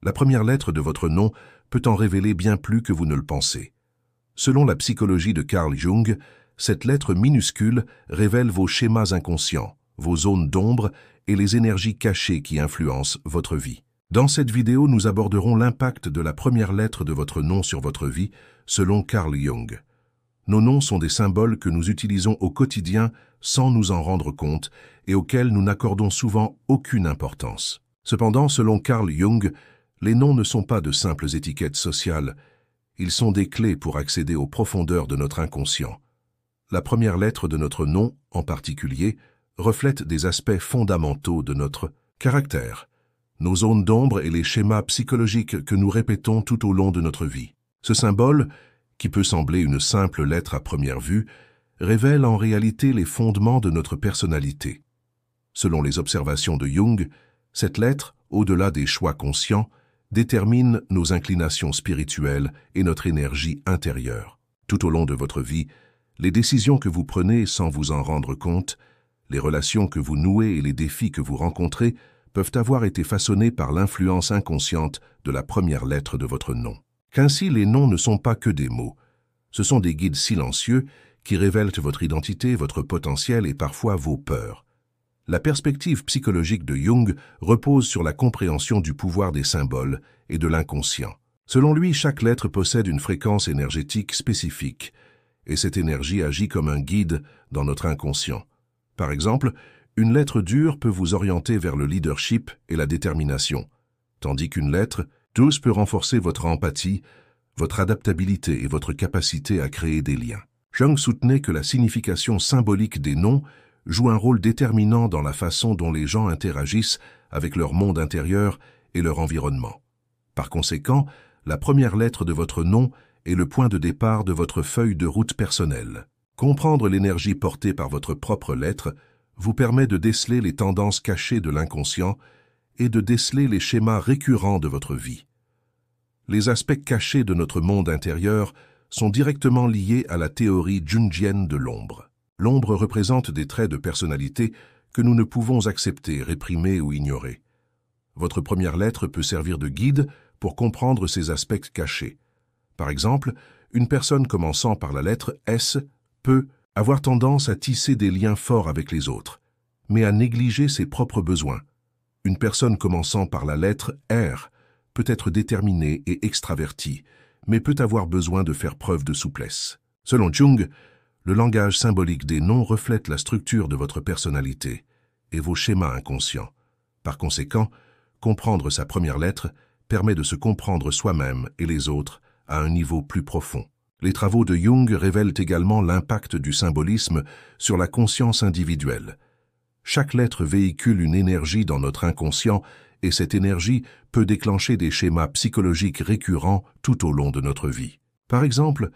La première lettre de votre nom peut en révéler bien plus que vous ne le pensez. Selon la psychologie de Carl Jung, cette lettre minuscule révèle vos schémas inconscients, vos zones d'ombre et les énergies cachées qui influencent votre vie. Dans cette vidéo, nous aborderons l'impact de la première lettre de votre nom sur votre vie, selon Carl Jung. Nos noms sont des symboles que nous utilisons au quotidien sans nous en rendre compte et auxquels nous n'accordons souvent aucune importance. Cependant, selon Carl Jung, les noms ne sont pas de simples étiquettes sociales, ils sont des clés pour accéder aux profondeurs de notre inconscient. La première lettre de notre nom, en particulier, reflète des aspects fondamentaux de notre caractère, nos zones d'ombre et les schémas psychologiques que nous répétons tout au long de notre vie. Ce symbole, qui peut sembler une simple lettre à première vue, révèle en réalité les fondements de notre personnalité. Selon les observations de Jung, cette lettre, au-delà des choix conscients, détermine nos inclinations spirituelles et notre énergie intérieure. Tout au long de votre vie, les décisions que vous prenez sans vous en rendre compte, les relations que vous nouez et les défis que vous rencontrez peuvent avoir été façonnés par l'influence inconsciente de la première lettre de votre nom. Qu'ainsi, les noms ne sont pas que des mots. Ce sont des guides silencieux qui révèlent votre identité, votre potentiel et parfois vos peurs. La perspective psychologique de Jung repose sur la compréhension du pouvoir des symboles et de l'inconscient. Selon lui, chaque lettre possède une fréquence énergétique spécifique, et cette énergie agit comme un guide dans notre inconscient. Par exemple, une lettre dure peut vous orienter vers le leadership et la détermination, tandis qu'une lettre douce peut renforcer votre empathie, votre adaptabilité et votre capacité à créer des liens. Jung soutenait que la signification symbolique des noms joue un rôle déterminant dans la façon dont les gens interagissent avec leur monde intérieur et leur environnement. Par conséquent, la première lettre de votre nom est le point de départ de votre feuille de route personnelle. Comprendre l'énergie portée par votre propre lettre vous permet de déceler les tendances cachées de l'inconscient et de déceler les schémas récurrents de votre vie. Les aspects cachés de notre monde intérieur sont directement liés à la théorie jungienne de l'ombre. L'ombre représente des traits de personnalité que nous ne pouvons accepter, réprimer ou ignorer. Votre première lettre peut servir de guide pour comprendre ces aspects cachés. Par exemple, une personne commençant par la lettre S peut avoir tendance à tisser des liens forts avec les autres, mais à négliger ses propres besoins. Une personne commençant par la lettre R peut être déterminée et extravertie, mais peut avoir besoin de faire preuve de souplesse. Selon Jung, le langage symbolique des noms reflète la structure de votre personnalité et vos schémas inconscients. Par conséquent, comprendre sa première lettre permet de se comprendre soi-même et les autres à un niveau plus profond. Les travaux de Jung révèlent également l'impact du symbolisme sur la conscience individuelle. Chaque lettre véhicule une énergie dans notre inconscient et cette énergie peut déclencher des schémas psychologiques récurrents tout au long de notre vie. Par exemple,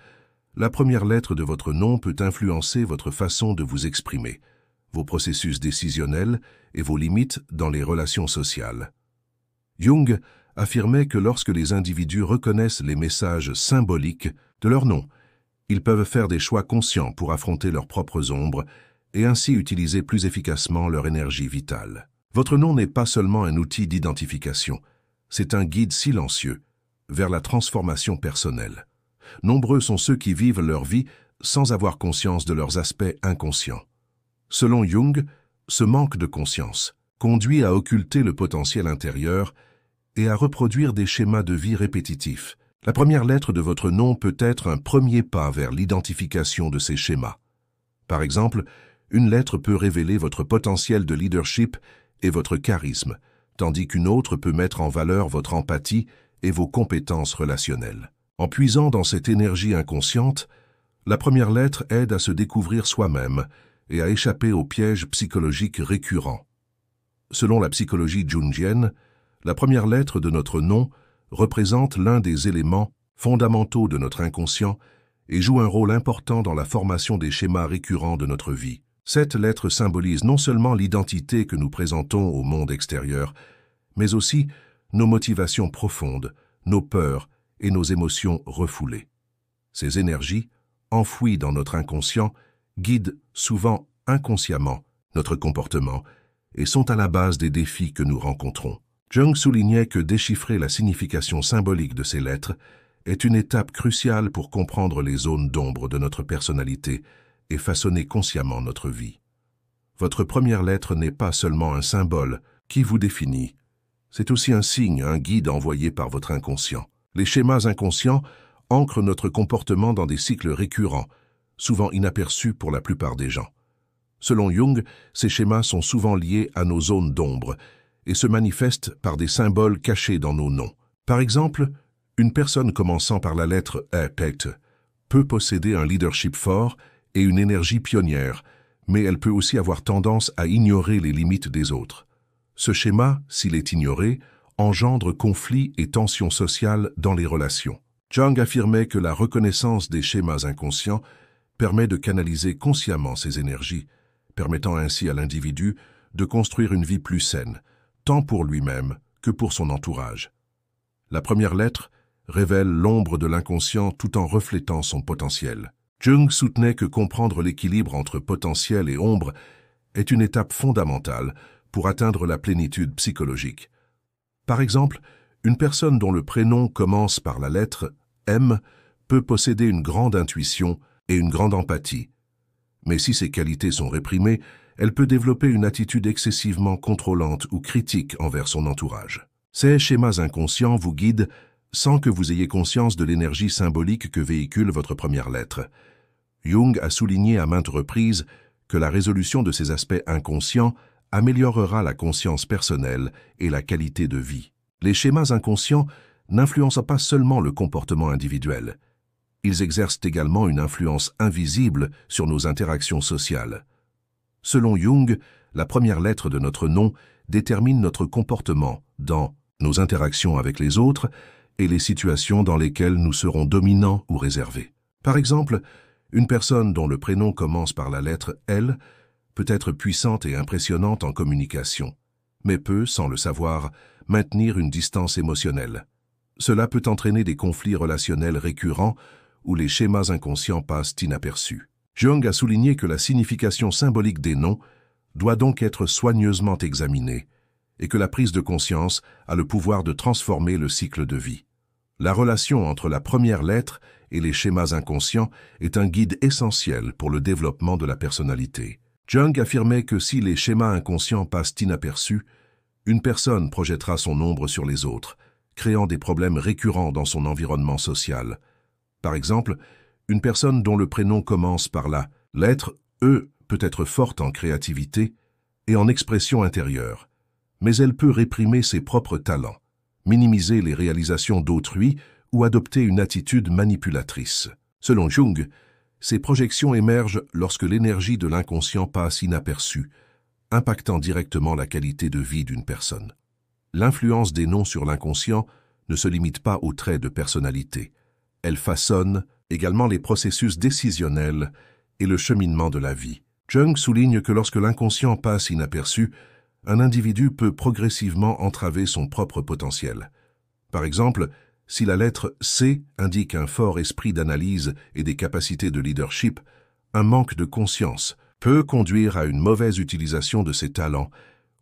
la première lettre de votre nom peut influencer votre façon de vous exprimer, vos processus décisionnels et vos limites dans les relations sociales. Jung affirmait que lorsque les individus reconnaissent les messages symboliques de leur nom, ils peuvent faire des choix conscients pour affronter leurs propres ombres et ainsi utiliser plus efficacement leur énergie vitale. Votre nom n'est pas seulement un outil d'identification, c'est un guide silencieux vers la transformation personnelle. Nombreux sont ceux qui vivent leur vie sans avoir conscience de leurs aspects inconscients. Selon Jung, ce manque de conscience conduit à occulter le potentiel intérieur et à reproduire des schémas de vie répétitifs. La première lettre de votre nom peut être un premier pas vers l'identification de ces schémas. Par exemple, une lettre peut révéler votre potentiel de leadership et votre charisme, tandis qu'une autre peut mettre en valeur votre empathie et vos compétences relationnelles. En puisant dans cette énergie inconsciente, la première lettre aide à se découvrir soi-même et à échapper aux pièges psychologiques récurrents. Selon la psychologie jungienne, la première lettre de notre nom représente l'un des éléments fondamentaux de notre inconscient et joue un rôle important dans la formation des schémas récurrents de notre vie. Cette lettre symbolise non seulement l'identité que nous présentons au monde extérieur, mais aussi nos motivations profondes, nos peurs et nos émotions refoulées. Ces énergies, enfouies dans notre inconscient, guident souvent inconsciemment notre comportement et sont à la base des défis que nous rencontrons. Jung soulignait que déchiffrer la signification symbolique de ces lettres est une étape cruciale pour comprendre les zones d'ombre de notre personnalité et façonner consciemment notre vie. Votre première lettre n'est pas seulement un symbole qui vous définit, c'est aussi un signe, un guide envoyé par votre inconscient. Les schémas inconscients ancrent notre comportement dans des cycles récurrents, souvent inaperçus pour la plupart des gens. Selon Jung, ces schémas sont souvent liés à nos zones d'ombre et se manifestent par des symboles cachés dans nos noms. Par exemple, une personne commençant par la lettre E peut posséder un leadership fort et une énergie pionnière, mais elle peut aussi avoir tendance à ignorer les limites des autres. Ce schéma, s'il est ignoré, engendre conflits et tensions sociales dans les relations. Jung affirmait que la reconnaissance des schémas inconscients permet de canaliser consciemment ces énergies, permettant ainsi à l'individu de construire une vie plus saine, tant pour lui-même que pour son entourage. La première lettre révèle l'ombre de l'inconscient tout en reflétant son potentiel. Jung soutenait que comprendre l'équilibre entre potentiel et ombre est une étape fondamentale pour atteindre la plénitude psychologique. Par exemple, une personne dont le prénom commence par la lettre M peut posséder une grande intuition et une grande empathie. Mais si ces qualités sont réprimées, elle peut développer une attitude excessivement contrôlante ou critique envers son entourage. Ces schémas inconscients vous guident sans que vous ayez conscience de l'énergie symbolique que véhicule votre première lettre. Jung a souligné à maintes reprises que la résolution de ces aspects inconscients améliorera la conscience personnelle et la qualité de vie. Les schémas inconscients n'influencent pas seulement le comportement individuel. Ils exercent également une influence invisible sur nos interactions sociales. Selon Jung, la première lettre de notre nom détermine notre comportement dans nos interactions avec les autres et les situations dans lesquelles nous serons dominants ou réservés. Par exemple, une personne dont le prénom commence par la lettre L peut être puissante et impressionnante en communication, mais peut, sans le savoir, maintenir une distance émotionnelle. Cela peut entraîner des conflits relationnels récurrents où les schémas inconscients passent inaperçus. Jung a souligné que la signification symbolique des noms doit donc être soigneusement examinée et que la prise de conscience a le pouvoir de transformer le cycle de vie. La relation entre la première lettre et les schémas inconscients est un guide essentiel pour le développement de la personnalité. Jung affirmait que si les schémas inconscients passent inaperçus, une personne projettera son ombre sur les autres, créant des problèmes récurrents dans son environnement social. Par exemple, une personne dont le prénom commence par la lettre E peut être forte en créativité et en expression intérieure, mais elle peut réprimer ses propres talents, minimiser les réalisations d'autrui ou adopter une attitude manipulatrice. Selon Jung, ces projections émergent lorsque l'énergie de l'inconscient passe inaperçue, impactant directement la qualité de vie d'une personne. L'influence des noms sur l'inconscient ne se limite pas aux traits de personnalité. Elle façonne également les processus décisionnels et le cheminement de la vie. Jung souligne que lorsque l'inconscient passe inaperçu, un individu peut progressivement entraver son propre potentiel. Par exemple, si la lettre C indique un fort esprit d'analyse et des capacités de leadership, un manque de conscience peut conduire à une mauvaise utilisation de ses talents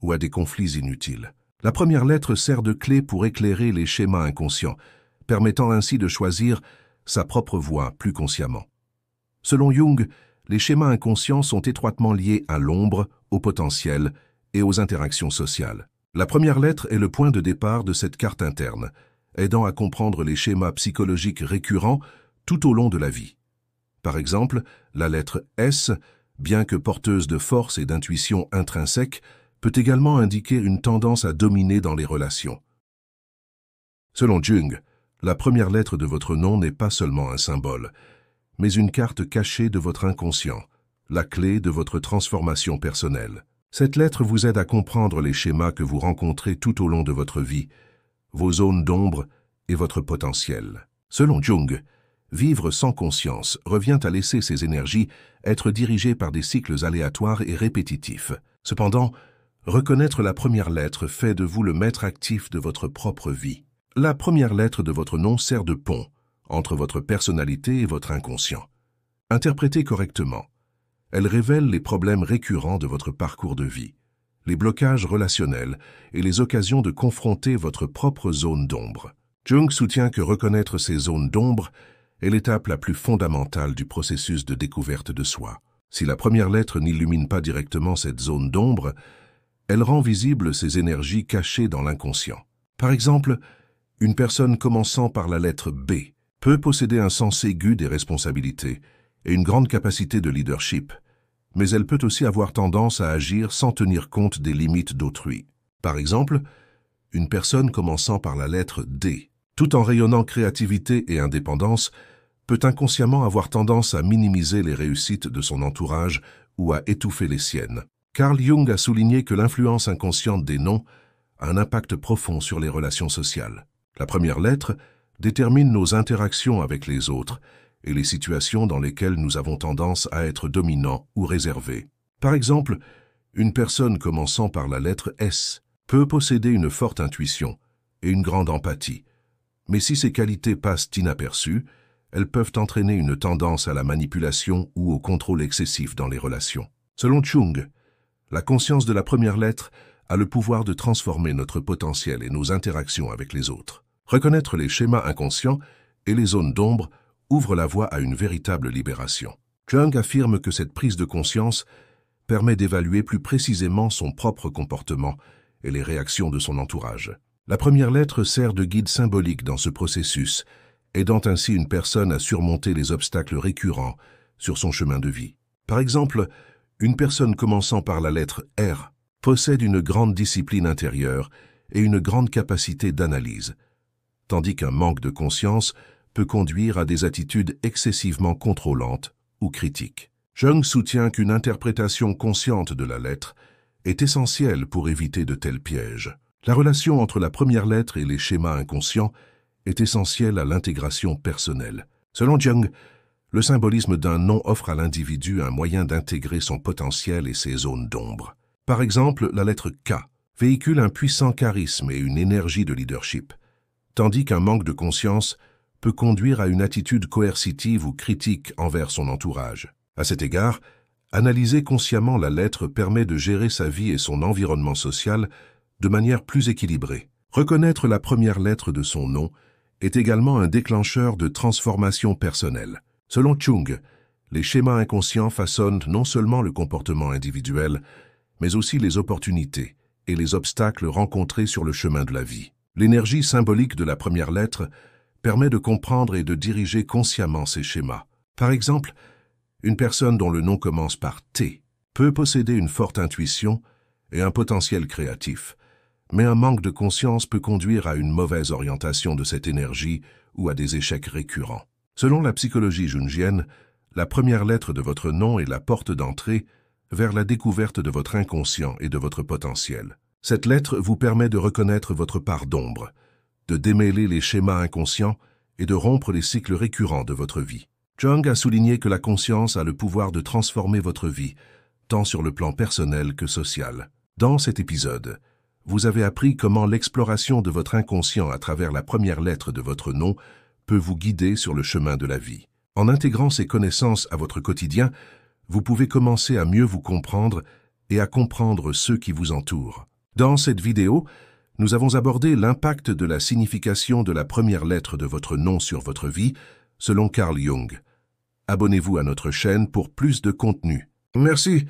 ou à des conflits inutiles. La première lettre sert de clé pour éclairer les schémas inconscients, permettant ainsi de choisir sa propre voie plus consciemment. Selon Jung, les schémas inconscients sont étroitement liés à l'ombre, au potentiel et aux interactions sociales. La première lettre est le point de départ de cette carte interne, aidant à comprendre les schémas psychologiques récurrents tout au long de la vie. Par exemple, la lettre S, bien que porteuse de force et d'intuition intrinsèque, peut également indiquer une tendance à dominer dans les relations. Selon Jung, la première lettre de votre nom n'est pas seulement un symbole, mais une carte cachée de votre inconscient, la clé de votre transformation personnelle. Cette lettre vous aide à comprendre les schémas que vous rencontrez tout au long de votre vie, vos zones d'ombre et votre potentiel. Selon Jung, vivre sans conscience revient à laisser ses énergies être dirigées par des cycles aléatoires et répétitifs. Cependant, reconnaître la première lettre fait de vous le maître actif de votre propre vie. La première lettre de votre nom sert de pont entre votre personnalité et votre inconscient. Interprétée correctement, elle révèle les problèmes récurrents de votre parcours de vie. les blocages relationnels et les occasions de confronter votre propre zone d'ombre. Jung soutient que reconnaître ces zones d'ombre est l'étape la plus fondamentale du processus de découverte de soi. Si la première lettre n'illumine pas directement cette zone d'ombre, elle rend visible ces énergies cachées dans l'inconscient. Par exemple, une personne commençant par la lettre B peut posséder un sens aigu des responsabilités et une grande capacité de leadership, mais elle peut aussi avoir tendance à agir sans tenir compte des limites d'autrui. Par exemple, une personne commençant par la lettre D, tout en rayonnant créativité et indépendance, peut inconsciemment avoir tendance à minimiser les réussites de son entourage ou à étouffer les siennes. Carl Jung a souligné que l'influence inconsciente des noms a un impact profond sur les relations sociales. La première lettre détermine nos interactions avec les autres et les situations dans lesquelles nous avons tendance à être dominants ou réservés. Par exemple, une personne commençant par la lettre S peut posséder une forte intuition et une grande empathie, mais si ces qualités passent inaperçues, elles peuvent entraîner une tendance à la manipulation ou au contrôle excessif dans les relations. Selon Jung, la conscience de la première lettre a le pouvoir de transformer notre potentiel et nos interactions avec les autres. Reconnaître les schémas inconscients et les zones d'ombre ouvre la voie à une véritable libération. Jung affirme que cette prise de conscience permet d'évaluer plus précisément son propre comportement et les réactions de son entourage. La première lettre sert de guide symbolique dans ce processus, aidant ainsi une personne à surmonter les obstacles récurrents sur son chemin de vie. Par exemple, une personne commençant par la lettre R possède une grande discipline intérieure et une grande capacité d'analyse, tandis qu'un manque de conscience peut conduire à des attitudes excessivement contrôlantes ou critiques. Jung soutient qu'une interprétation consciente de la lettre est essentielle pour éviter de tels pièges. La relation entre la première lettre et les schémas inconscients est essentielle à l'intégration personnelle. Selon Jung, le symbolisme d'un nom offre à l'individu un moyen d'intégrer son potentiel et ses zones d'ombre. Par exemple, la lettre K véhicule un puissant charisme et une énergie de leadership, tandis qu'un manque de conscience peut conduire à une attitude coercitive ou critique envers son entourage. À cet égard, analyser consciemment la lettre permet de gérer sa vie et son environnement social de manière plus équilibrée. Reconnaître la première lettre de son nom est également un déclencheur de transformation personnelle. Selon Jung, les schémas inconscients façonnent non seulement le comportement individuel, mais aussi les opportunités et les obstacles rencontrés sur le chemin de la vie. L'énergie symbolique de la première lettre permet de comprendre et de diriger consciemment ces schémas. Par exemple, une personne dont le nom commence par T peut posséder une forte intuition et un potentiel créatif, mais un manque de conscience peut conduire à une mauvaise orientation de cette énergie ou à des échecs récurrents. Selon la psychologie jungienne, la première lettre de votre nom est la porte d'entrée vers la découverte de votre inconscient et de votre potentiel. Cette lettre vous permet de reconnaître votre part d'ombre, de démêler les schémas inconscients et de rompre les cycles récurrents de votre vie. Jung a souligné que la conscience a le pouvoir de transformer votre vie, tant sur le plan personnel que social. Dans cet épisode, vous avez appris comment l'exploration de votre inconscient à travers la première lettre de votre nom peut vous guider sur le chemin de la vie. En intégrant ces connaissances à votre quotidien, vous pouvez commencer à mieux vous comprendre et à comprendre ceux qui vous entourent. Dans cette vidéo, nous avons abordé l'impact de la signification de la première lettre de votre nom sur votre vie, selon Carl Jung. Abonnez-vous à notre chaîne pour plus de contenu. Merci.